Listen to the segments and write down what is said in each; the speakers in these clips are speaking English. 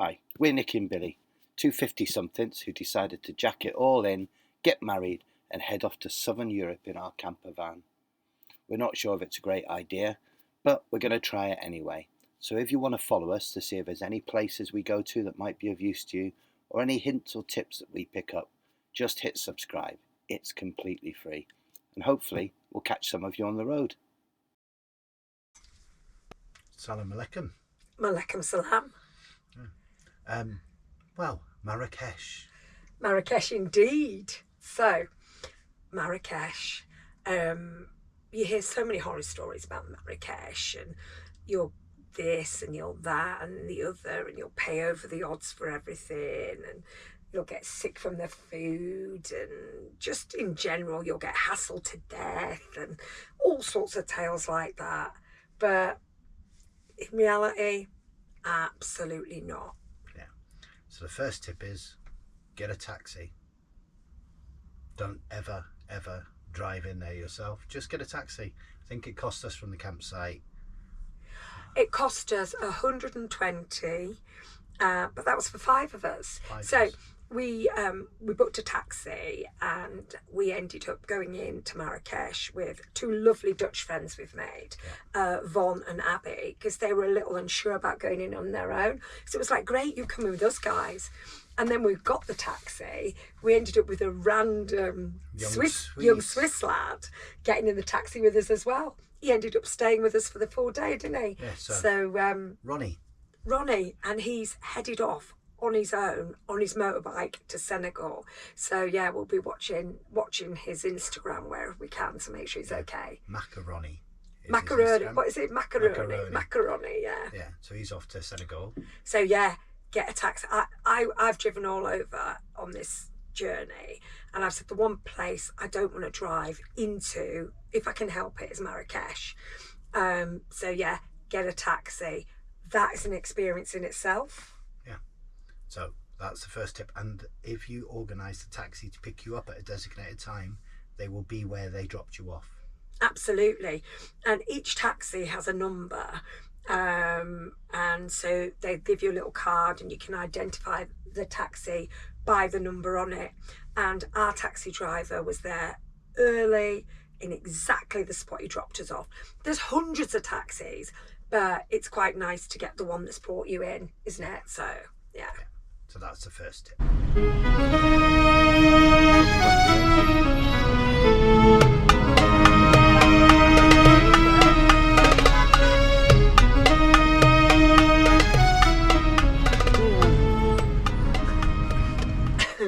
Hi, we're Nick and Billy, two 50-somethings who decided to jack it all in, get married, and head off to southern Europe in our camper van. We're not sure if it's a great idea, but we're going to try it anyway. So if you want to follow us to see if there's any places we go to that might be of use to you, or any hints or tips that we pick up, just hit subscribe. It's completely free. And hopefully we'll catch some of you on the road. Salam alaikum. Malaikum salam. Well, Marrakesh. Marrakesh indeed. So, Marrakesh. You hear so many horror stories about Marrakesh, and you're this and you're that and the other, and you'll pay over the odds for everything, and you'll get sick from the food, and just in general you'll get hassled to death, and all sorts of tales like that. But in reality, absolutely not. Yeah. So the first tip is get a taxi. Don't ever drive in there yourself. Just get a taxi. I think it cost us from the campsite. It cost us 120, but that was for five of us. We booked a taxi, and we ended up going into Marrakesh with two lovely Dutch friends we've made, Von and Abby, because they were a little unsure about going in on their own. So it was like, great, you come in with us guys. And then we got the taxi. We ended up with a random young Swiss lad getting in the taxi with us as well. He ended up staying with us for the full day, didn't he? Yeah, so Ronnie, and he's headed off on his own on his motorbike to Senegal. So yeah, we'll be watching his Instagram wherever we can to make sure he's okay. Macaroni. What is it? Macaroni, yeah. Yeah, so he's off to Senegal. So yeah, get a taxi. I've driven all over on this journey, and I've said the one place I don't want to drive into, if I can help it, is Marrakesh. So yeah, get a taxi. That is an experience in itself. So that's the first tip. And if you organise the taxi to pick you up at a designated time, they will be where they dropped you off. Absolutely. And each taxi has a number. And so they give you a little card, and you can identify the taxi by the number on it. And our taxi driver was there early in exactly the spot he dropped us off. There's hundreds of taxis, but it's quite nice to get the one that's brought you in, isn't it? So yeah. So that's the first tip.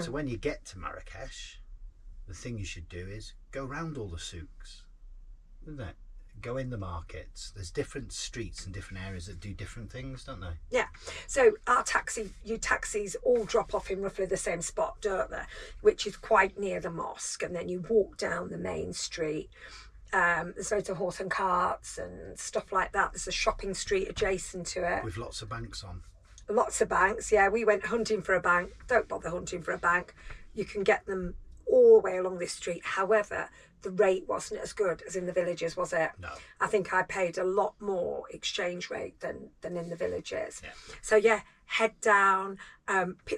So when you get to Marrakesh, the thing you should do is go round all the souks, isn't it? Go in the markets. There's different streets and different areas that do different things, don't they? Yeah. So your taxis all drop off in roughly the same spot, don't they? Which is quite near the mosque, and then you walk down the main street. There's loads of horse and carts and stuff like that. There's a shopping street adjacent to it with lots of banks on. Lots of banks. Yeah, we went hunting for a bank. Don't bother hunting for a bank. You can get them all the way along this street. However, the rate wasn't as good as in the villages, was it? No. I think I paid a lot more exchange rate than in the villages. Yeah. So yeah, head down.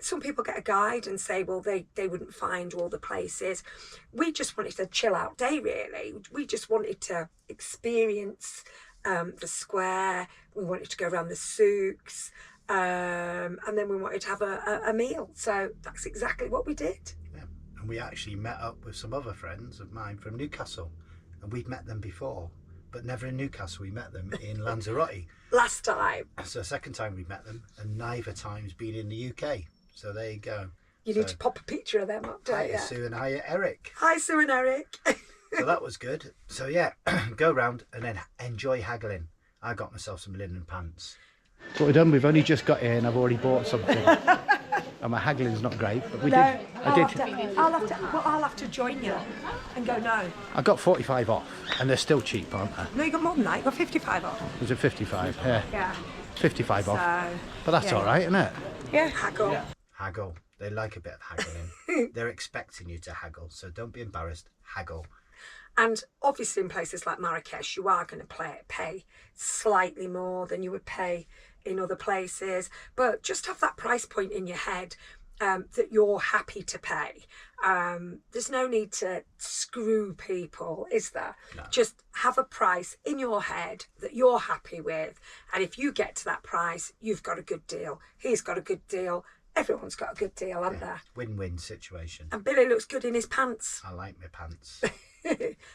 Some people get a guide and say, well, they wouldn't find all the places. We just wanted a chill out day, really. We just wanted to experience the square. We wanted to go around the souks. And then we wanted to have a meal. So that's exactly what we did. And we actually met up with some other friends of mine from Newcastle, and we'd met them before, but never in Newcastle. We met them in Lanzarote last time. So the second time we met them, and neither time's been in the UK. So there you go. You need to pop a picture of them up, don't you? Hi Sue and hi Eric. Hi Sue and Eric. So that was good. So yeah, go round and then enjoy haggling. I got myself some linen pants. That's what we've done. We've only just got here and I've already bought something. And my haggling's not great, but I'll have to join you and go, no. I got 45 off, and they're still cheap, aren't they? No, you got more than that. You got 55 off. Was it 55? Yeah. Yeah. 55 off. But that's all right, isn't it? Yeah. Haggle. Yeah. Haggle. They like a bit of haggling. They're expecting you to haggle, so don't be embarrassed. Haggle. And obviously in places like Marrakesh, you are going to pay slightly more than you would pay in other places, but just have that price point in your head that you're happy to pay. There's no need to screw people, is there? No. Just have a price in your head that you're happy with, and if you get to that price, you've got a good deal. He's got a good deal. Everyone's got a good deal, haven't there? Win-win situation. And Billy looks good in his pants. I like my pants.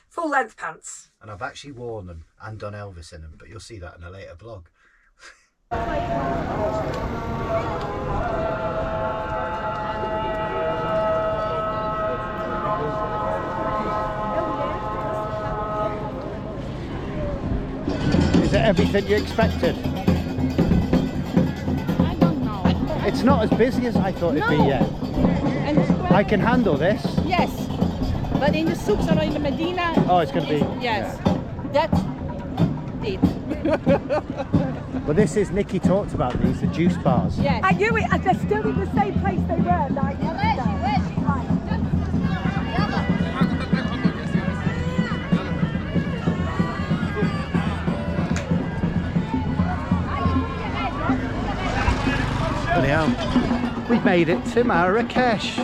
Full length pants. And I've actually worn them and done Elvis in them, but you'll see that in a later vlog. Is it everything you expected? I don't know. It's not as busy as I thought it'd be yet. And I can handle this. yes, but in the souks or in the Medina. Oh, it's going to be... Yes, that's it. Well, this is, Nikki talked about these, the juice bars. Yes. I knew it, and they're still in the same place they were like yesterday. Bloody hell. We've made it to Marrakesh.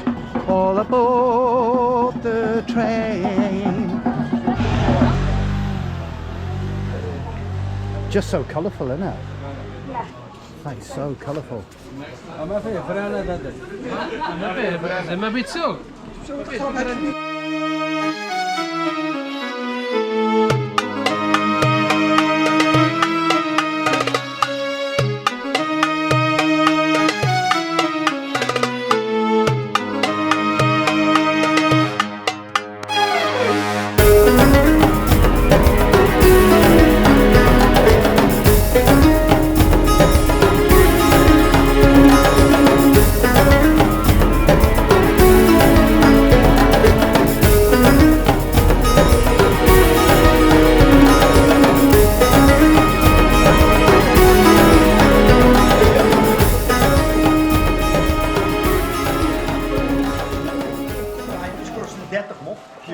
All aboard the train. Just so colourful, isn't it? Yeah. Like, so colourful.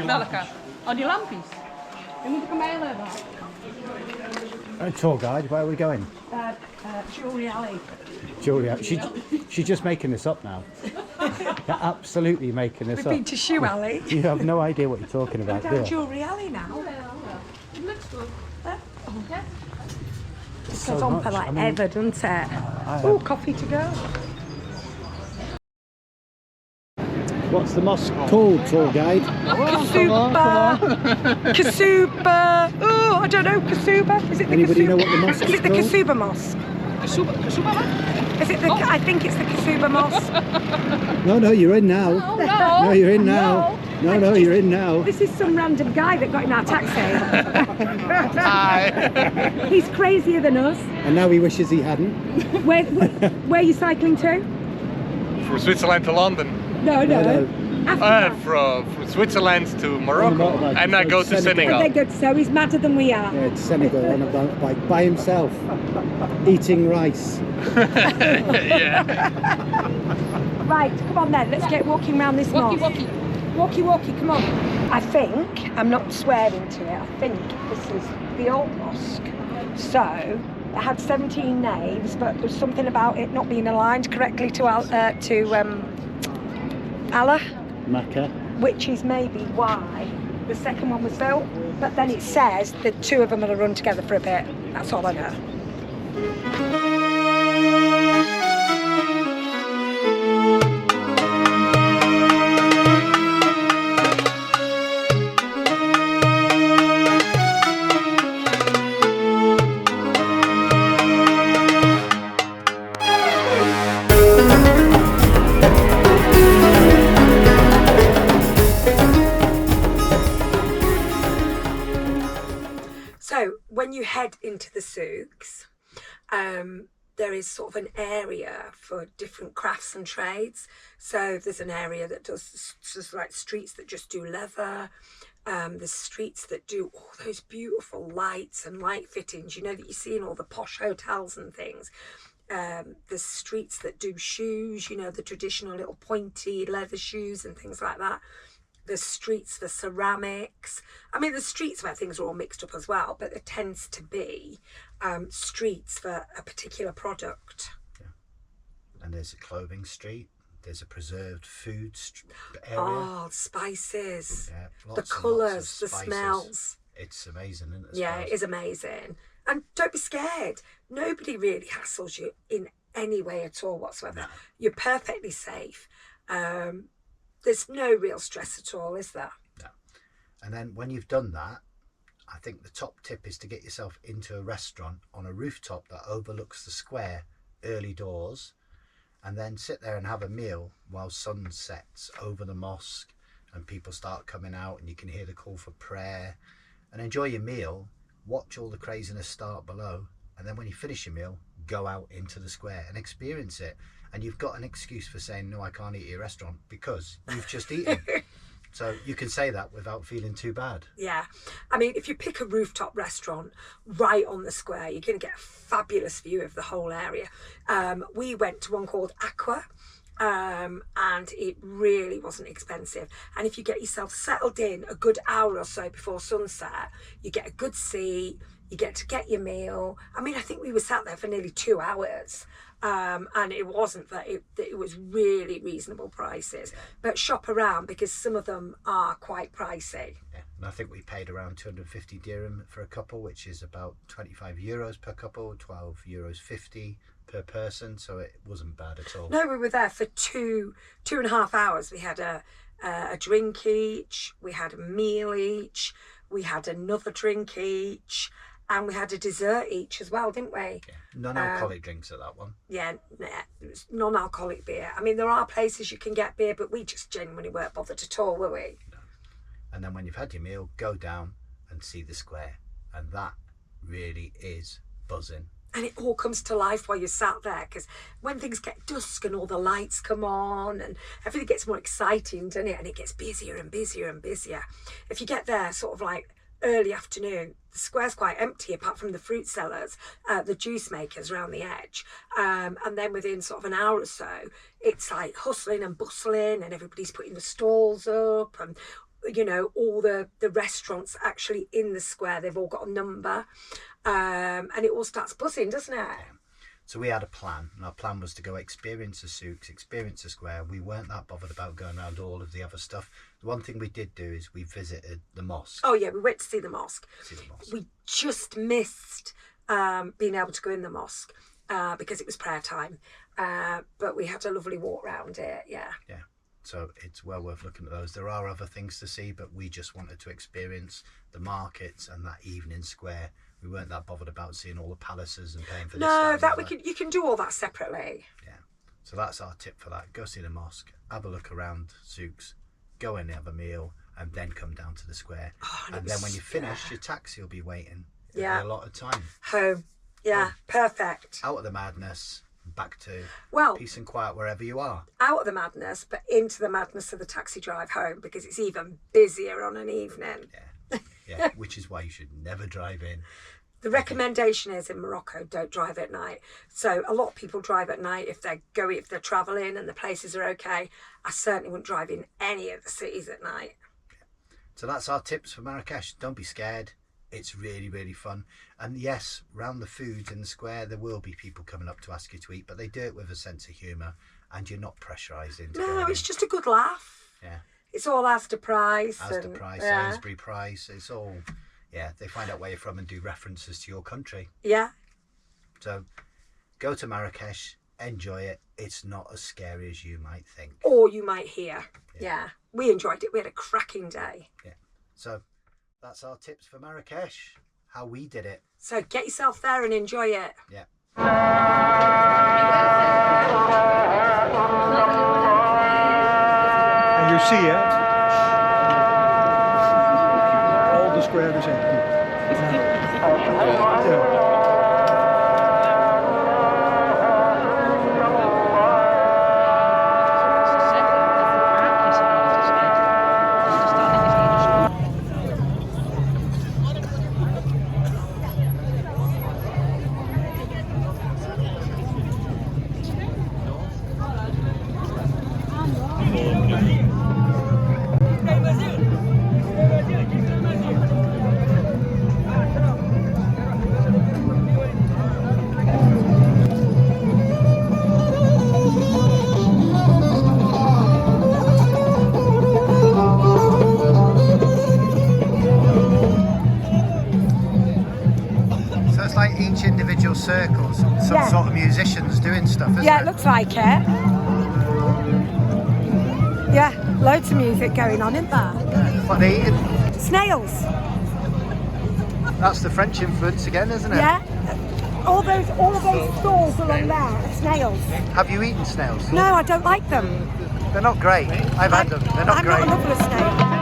Welke? Oh, die lampjes. Die moet ik hem heel hebben. Tour guide, where are we going? Jewelry Alley. Julia, she's just making this up now. You're absolutely making this We've up. been to Shoe Alley. You have no idea what you're talking about, We're do down you? Jewelry Alley now. It looks good. It So goes on much. for like I mean, ever, doesn't it? I Oh, have- coffee to go. What's the mosque called, tour guide? Kasuba. Kasuba. Oh, I don't know. Kasuba. Is it the Anybody Kasuba? know what the mosque Is is it the called? Kasuba Mosque? Kasuba wat? Is it the? I think it's the Kasuba Mosque. No, you're in now. Oh, no. No, you're in now. No, you're in now. This is some random guy that got in our taxi. Hi. He's crazier than us. And now he wishes he hadn't. Where are you cycling to? From Switzerland to London. No. No. Africa. From Switzerland to Morocco. motorbike. And I go to Senegal. Senegal. They're good. So he's madder than we are. Yeah, it's Senegal on a bike by himself, eating rice. Yeah. Right, come on then. Let's get walking around this Walkie, mosque. walkie. Walkie, come on. I think, I'm not swearing to it, I think this is the old mosque. So, it had 17 naves, but there's something about it not being aligned correctly to Allah, Mecca. which is maybe why the second one was built. But then it says the two of them will run together for a bit. That's all I know. So when you head into the souks, there is sort of an area for different crafts and trades. So there's an area that does just like streets that just do leather. There's streets that do all those beautiful lights and light fittings, you know, that you see in all the posh hotels and things. There's streets that do shoes, you know, the traditional little pointy leather shoes and things like that. There's streets for ceramics. I mean, there's streets where things are all mixed up as well, but there tends to be streets for a particular product. And there's a clothing street. There's a preserved food area. Oh, spices. Yeah, The lots and colours, lots the of spices. smells. It's amazing, isn't it? Yeah, it is amazing. And don't be scared. Nobody really hassles you in any way at all whatsoever. No. You're perfectly safe. There's no real stress at all, is there? No. And then when you've done that, I think the top tip is to get yourself into a restaurant on a rooftop that overlooks the square early doors, and then sit there and have a meal while sun sets over the mosque and people start coming out and you can hear the call for prayer, and enjoy your meal, watch all the craziness start below, and then when you finish your meal, go out into the square and experience it. And you've got an excuse for saying, no, I can't eat at your restaurant, because you've just eaten. So you can say that without feeling too bad. Yeah. I mean, if you pick a rooftop restaurant right on the square, you're going to get a fabulous view of the whole area. We went to one called Aqua, and it really wasn't expensive. And if you get yourself settled in a good hour or so before sunset, you get a good seat, you get to get your meal. I mean, I think we were sat there for nearly 2 hours. And it wasn't that it was really reasonable prices, but shop around because some of them are quite pricey. Yeah. And I think we paid around 250 dirham for a couple, which is about 25 euros per couple, 12 euros 50 per person. So it wasn't bad at all. No, we were there for two and a half hours. We had a drink each, we had a meal each, we had another drink each, and we had a dessert each as well, didn't we? Yeah. Non-alcoholic drinks at that one. Yeah, it was non-alcoholic beer. I mean, there are places you can get beer, but we just genuinely weren't bothered at all, were we? No. And then when you've had your meal, go down and see the square. And that really is buzzing. And it all comes to life while you're sat there, because when things get dusk and all the lights come on and everything gets more exciting, doesn't it? And it gets busier and busier and busier. If you get there sort of like early afternoon, the square's quite empty apart from the fruit sellers, the juice makers around the edge, and then within sort of an hour or so it's like hustling and bustling and everybody's putting the stalls up, and you know, all the restaurants actually in the square, they've all got a number, and it all starts buzzing, doesn't it? Yeah. So we had a plan, and our plan was to go experience the souks, experience the square. We weren't that bothered about going around all of the other stuff. The one thing we did do is we visited the mosque. Oh yeah, we went to see the mosque. mosque. We just missed being able to go in the mosque because it was prayer time, but we had a lovely walk around it. Yeah. So it's well worth looking at those. There are other things to see, but we just wanted to experience the markets and that evening square. We weren't that bothered about seeing all the palaces and paying for this. No, you can do all that separately. Yeah. So that's our tip for that. Go see the mosque, have a look around souks, go in, have a meal, and then come down to the square. Oh, and then when you finish, your taxi will be waiting. It'll Yeah. be a lot of time. Home. Yeah, perfect. Out of the madness, back to Well, peace and quiet wherever you are. out of the madness, but into the madness of the taxi drive home, because it's even busier on an evening. Yeah, which is why you should never drive in. The recommendation is in Morocco, don't drive at night. So a lot of people drive at night if they're travelling and the places are okay. I certainly wouldn't drive in any of the cities at night. So that's our tips for Marrakesh. Don't be scared. It's really, really fun. And yes, round the foods in the square, there will be people coming up to ask you to eat, but they do it with a sense of humour, and you're not pressurised into No, going it's in. just a good laugh. Yeah. It's all Asda price. Asda price, yeah. Sainsbury price. It's all, yeah, they find out where you're from and do references to your country. Yeah. So go to Marrakesh, enjoy it. It's not as scary as you might think. Or you might hear. Yeah. We enjoyed it. We had a cracking day. Yeah. So that's our tips for Marrakesh, how we did it. So get yourself there and enjoy it. Yeah. And you see it, all the square is empty. Yeah. musicians doing stuff, isn't Yeah, it? it looks like it. Yeah, loads of music going on, isn't there? What are they eating? Snails. That's the French influence again, isn't it? Yeah. All those stalls along there are snails. Have you eaten snails? No, I don't like them. They're not great. I've had them. They're not I'm great. not a lover of snails.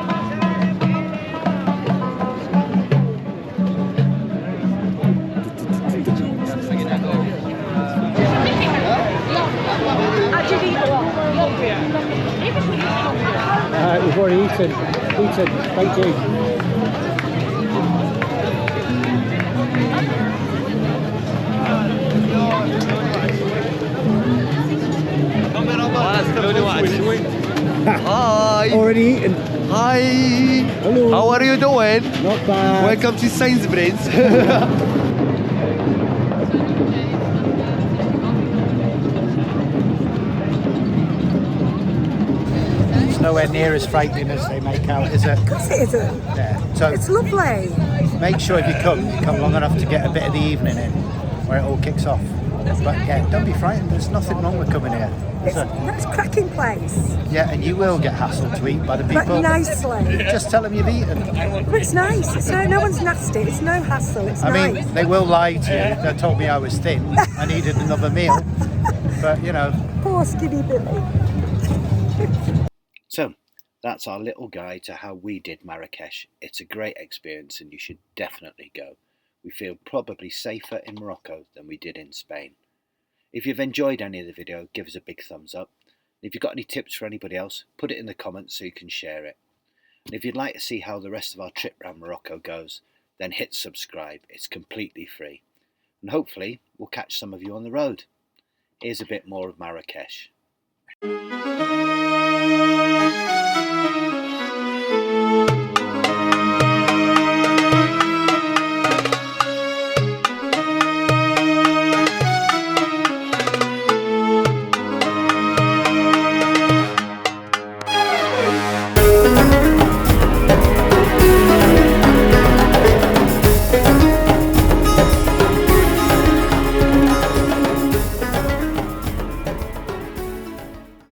We've already eaten. Thank you. Hi. Already eaten. Hi. Hello. How are you doing? Not bad. Welcome to Sainsbury's. It's nowhere near as frightening as they make out, is it? Of course it isn't. Yeah. So It's lovely. make sure if you come long enough to get a bit of the evening in, where it all kicks off. But yeah, don't be frightened. There's nothing wrong with coming here. Is there? That's a cracking place. Yeah, and you will get hassled to eat by the But people. nicely. Just tell them you've eaten. But it's nice. It's no one's nasty. It's no hassle. It's I nice. mean, they will lie to you. They told me I was thin. I needed another meal. But, you know. Poor skinny Billy. So, that's our little guide to how we did Marrakesh. It's a great experience and you should definitely go. We feel probably safer in Morocco than we did in Spain. If you've enjoyed any of the video, give us a big thumbs up. And if you've got any tips for anybody else, put it in the comments so you can share it. And if you'd like to see how the rest of our trip around Morocco goes, then hit subscribe. It's completely free. And hopefully, we'll catch some of you on the road. Here's a bit more of Marrakesh.